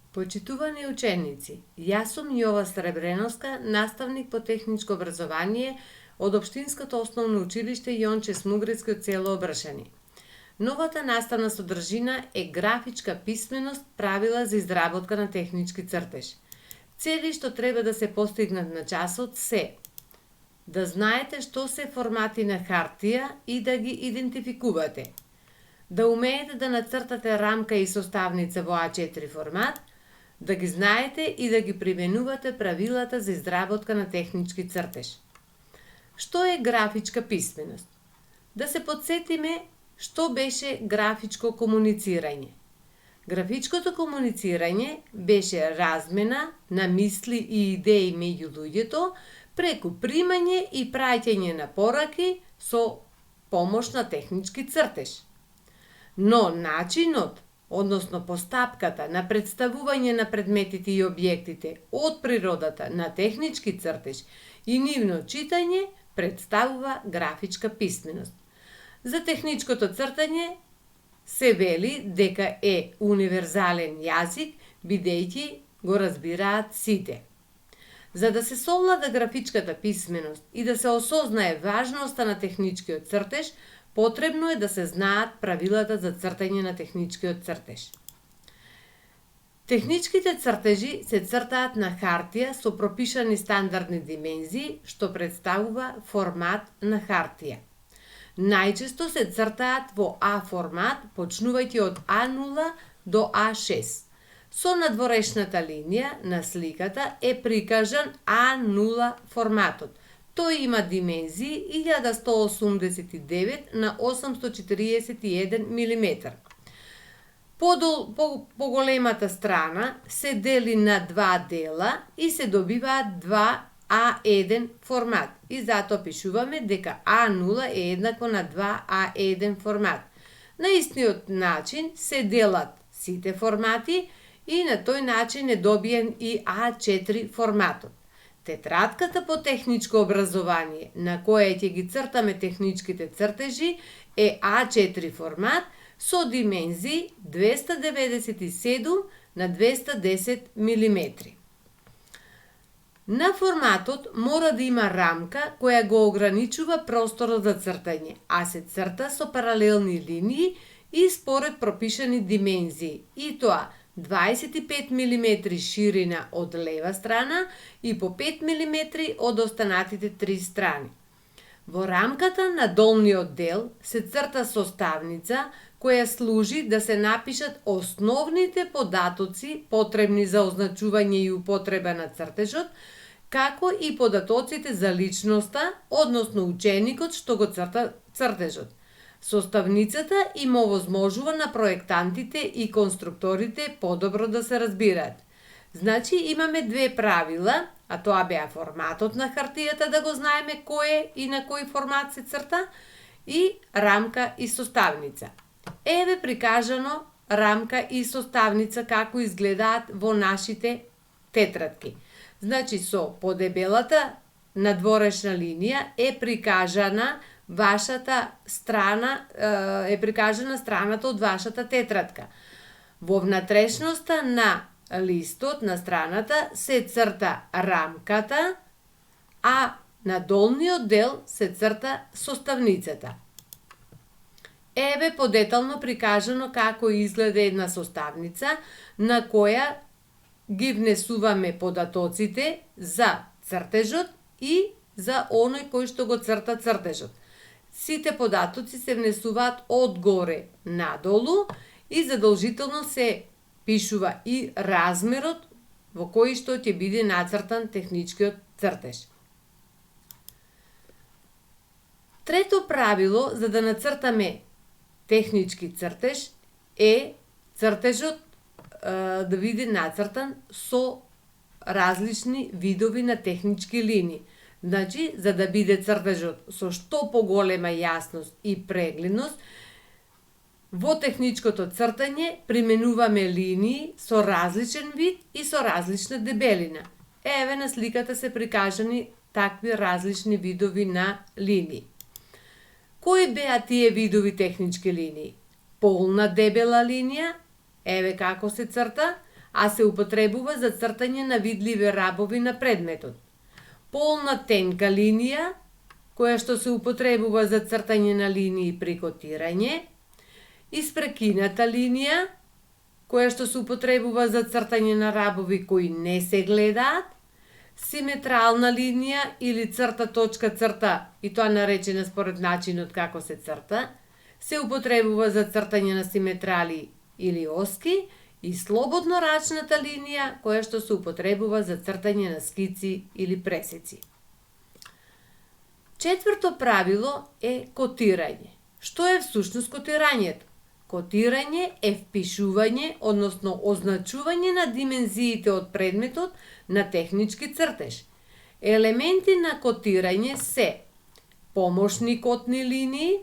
Почитувани ученици, јас сум Јова Сребреновска, наставник по техничко образование од Општинското основно училиште Јонче Смугревски од село Обршани. Новата наставна содржина е графичка писменост, правила за изработка на технички цртеж. Цели што треба да се постигнат на часот се да знаете што се формати на хартија и да ги идентификувате, да умеете да нацртате рамка и составница во А4 формат, да ги знаете и да ги применувате правилата за изработка на технички цртеж. Што е графичка писменост? Да се подсетиме што беше графичко комуницирање. Графичкото комуницирање беше размена на мисли и идеи меѓу луѓето преку примање и праќање на пораки со помош на технички цртеж. Но начинот, односно постапката на представување на предметите и објектите од природата на технички цртеж и нивно читање представува графичка писменост. За техничкото цртање се вели дека е универзален јазик, бидејќи го разбираат сите. За да се совлада графичката писменост и да се осознае важноста на техничкиот цртеж, потребно е да се знаат правилата за цртање на техничкиот цртеж. Техничките цртежи се цртаат на хартија со пропишани стандардни димензии, што представува формат на хартија. Најчесто се цртаат во А формат, почнувајќи од А0 до А6. Со надворешната линија на сликата е прикажан А0 форматот. Тој има димензии 1189 на 841 мм. Поголемата страна се дели на два дела и се добиваат два А1 формат. И затоа пишуваме дека А0 е еднакво на 2 А1 формат. На истиот начин се делат сите формати и на тој начин е добиен и А4 форматот. Тетратката по техничко образование, на која ќе ги цртаме техничките цртежи, е А4 формат со димензии 297 на 210 мм. На форматот мора да има рамка која го ограничува просторот за цртање, а се црта со паралелни линии и според пропишани димензии, и тоа 25 мм ширина од лева страна и по 5 мм од останатите три страни. Во рамката на долниот дел се црта составница која служи да се напишат основните податоци потребни за означување и употреба на цртежот, како и податоците за личноста, односно ученикот што го црта цртежот. Составницата им овозможува на проектантите и конструкторите подобро да се разбираат. Значи имаме две правила, а тоа беа форматот на хартијата, да го знаеме кој и на кој формат се црта, и рамка и составница. Еве прикажано рамка и составница како изгледаат во нашите тетрадки. Значи со подебелата надворешна линија е прикажана вашата страна, страната од вашата тетрадка. Во внатрешноста на листот на страната се црта рамката, а на долниот дел се црта составницата. Еве подетално прикажано како изгледа една составница на која ги внесуваме податоците за цртежот и за оној кој што го црта цртежот. Сите податоци се внесуваат одгоре надолу и задолжително се пишува и размерот во кој што ќе биде нацртан техничкиот цртеж. Трето правило за да нацртаме технички цртеж е цртежот да биде нацртан со различни видови на технички линии. Значи, за да биде цртежот со што поголема јасност и прегледност, во техничкото цртање применуваме линии со различен вид и со различна дебелина. Еве на сликата се прикажани такви различни видови на линии. Кои беа тие видови технички линии? Полна дебела линија, еве како се црта, а се употребува за цртање на видливи рабови на предметот. Полна тенка линија, која што се употребува за цртање на линии при котирање. Испрекината линија, која што се употребува за цртање на рабови кои не се гледаат. Симетрална линија или црта точка црта, и тоа наречена според начинот како се црта, се употребува за цртање на симетрали или оски, и слободнорачната линија, која што се употребува за цртање на скици или пресеци. Четврто правило е котирање. Што е всушност котирањето? Котирање е впишување, односно означување на димензиите од предметот на технички цртеж. Елементи на котирање се помошни котни линии,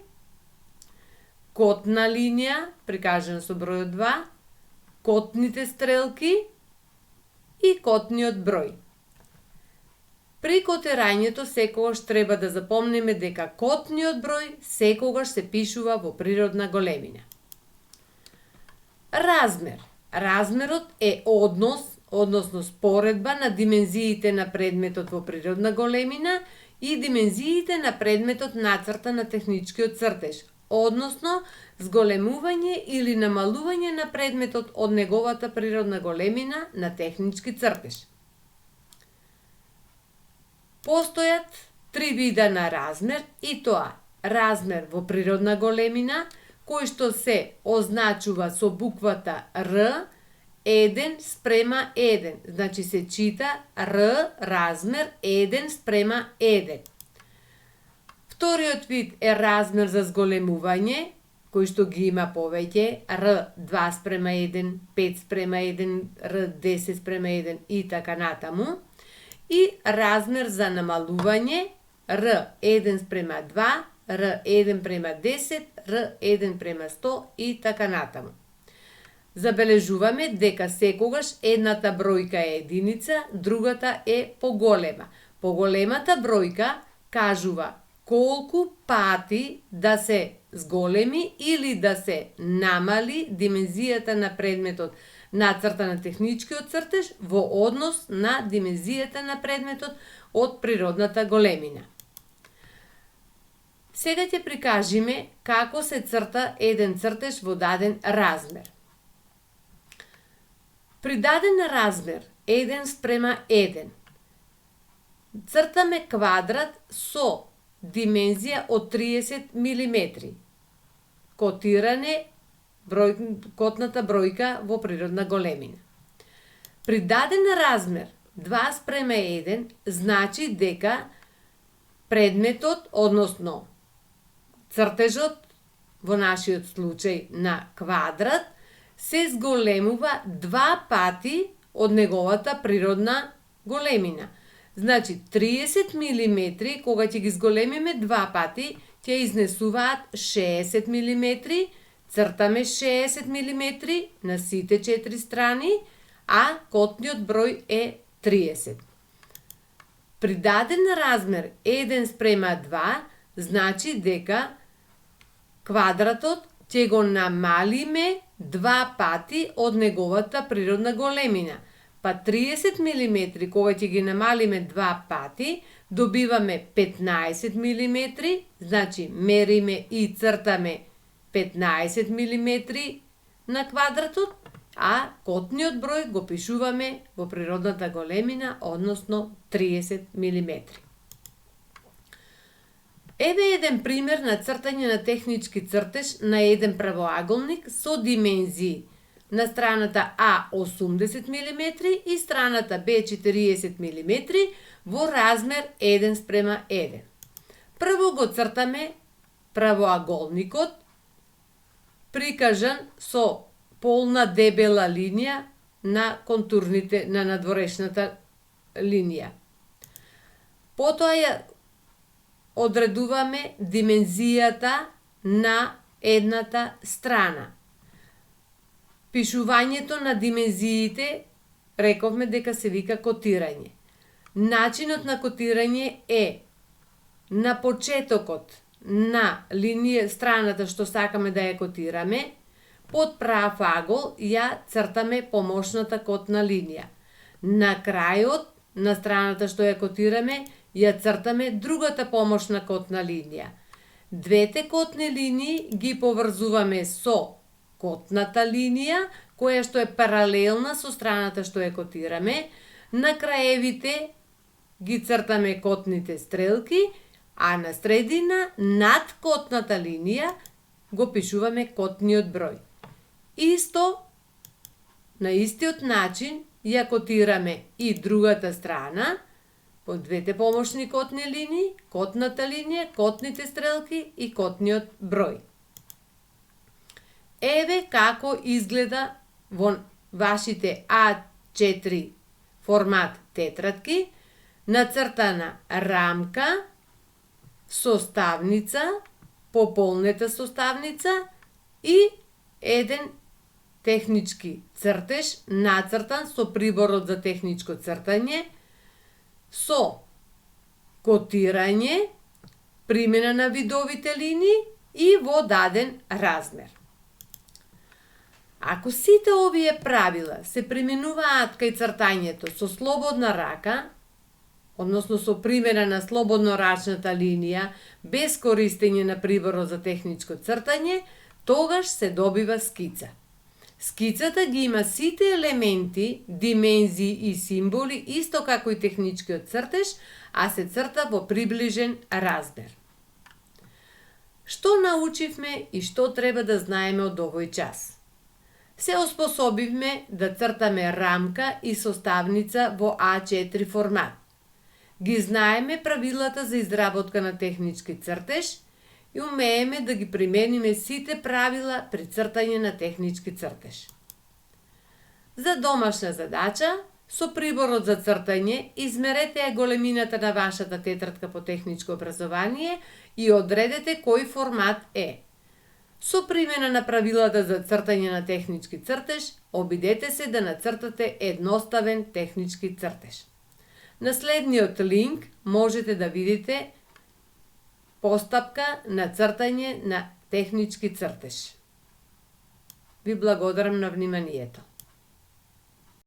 котна линија, прикажана со бројот 2, котните стрелки и котниот број. При котирањето секогаш треба да запомнеме дека котниот број секогаш се пишува во природна големина. Размер. Размерот е однос, односно споредба на димензиите на предметот во природна големина и димензиите на предметот нацртан на техничкиот цртеж, односно зголемување или намалување на предметот од неговата природна големина на технички цртеж. Постојат три вида на размер, и тоа размер во природна големина, кој што се означува со буквата Р, 1:1, значи се чита Р размер 1:1. Вториот вид е размер за зголемување, кој што ги има повеќе, Р 2:1, 5:1, Р 10:1 и така натаму. И размер за намалување, Р 1:2, Р 1:10, Р 1:100 и така натаму. Забележуваме дека секогаш едната бројка е единица, другата е поголема. Поголемата бројка кажува колку пати да се зголеми или да се намали димензијата на предметот нацртан на техничкиот цртеж во однос на димензијата на предметот од природната големина. Сега ќе прикажеме како се црта еден цртеж во даден размер. При даден размер 1:1 цртаме квадрат со димензија од 30 мм. Котиране котната бројка во природна големина. При даден размер 2:1 значи дека предметот, односно цртежот во нашиот случај на квадрат, се зголемува 2 пати од неговата природна големина. Значи 30 мм, кога ќе ги зголемиме 2 пати, ќе изнесуваат 60 мм, цртаме 60 мм на сите 4 страни, а котниот број е 30. При даден размер 1:2 значи дека квадратот ќе го намалиме 2 пати од неговата природна големина. Па 30 мм, кога ќе ги намалиме 2 пати, добиваме 15 мм, значи мериме и цртаме 15 мм на квадратот, а котниот број го пишуваме во природната големина, односно 30 мм. Еве еден пример на цртање на технички цртеж на еден правоаголник со димензии. На страната А 80 мм и страната Б 40 мм во размер 1:1. Прво го цртаме правоаголникот, прикажан со полна дебела линија на контурните на надворешната линија. Потоа ја одредуваме димензијата на едната страна. Пишувањето на димензиите рековме дека се вика котирање. Начинот на котирање е на почетокот на линија страната што сакаме да ја котираме, Под прав агол ја цртаме помошната котна линија. На крајот, на страната што ја котираме, ја цртаме другата помошна котна линија. Двете котни линии ги поврзуваме со котната линија, која што е паралелна со страната што ја котираме. На краевите ги цртаме котните стрелки, а на средина, над котната линија, го пишуваме котниот број. Исто, на истиот начин, ја котираме и другата страна, по двете помошни котни линии, котната линија, котните стрелки и котниот број. Еве како изгледа во вашите А4 формат тетрадки, нацртана рамка, составница, пополнета составница и еден технички цртеж нацртан со приборот за техничко цртање, со котирање, примена на видовите линии и во даден размер. Ако сите овие правила се применуваат кај цртањето со слободна рака, односно со примена на слободнорачната линија, без користење на приборот за техничко цртање, тогаш се добива скица. Скицата ги има сите елементи, димензии и символи, исто како и техничкиот цртеж, а се црта во приближен размер. Што научивме и што треба да знаеме од овој час? Се оспособивме да цртаме рамка и составница во А4 формат. Ги знаеме правилата за изработка на технички цртеж и умееме да ги примениме сите правила при цртање на технички цртеж. За домашна задача, со приборот за цртање измерете ја големината на вашата тетрадка по техничко образование и одредете кој формат е. Со примена на правилата за цртање на технички цртеж, обидете се да нацртате едноставен технички цртеж. На следниот линк можете да видите постапка на цртање на технички цртеж. Ви благодарам на вниманието.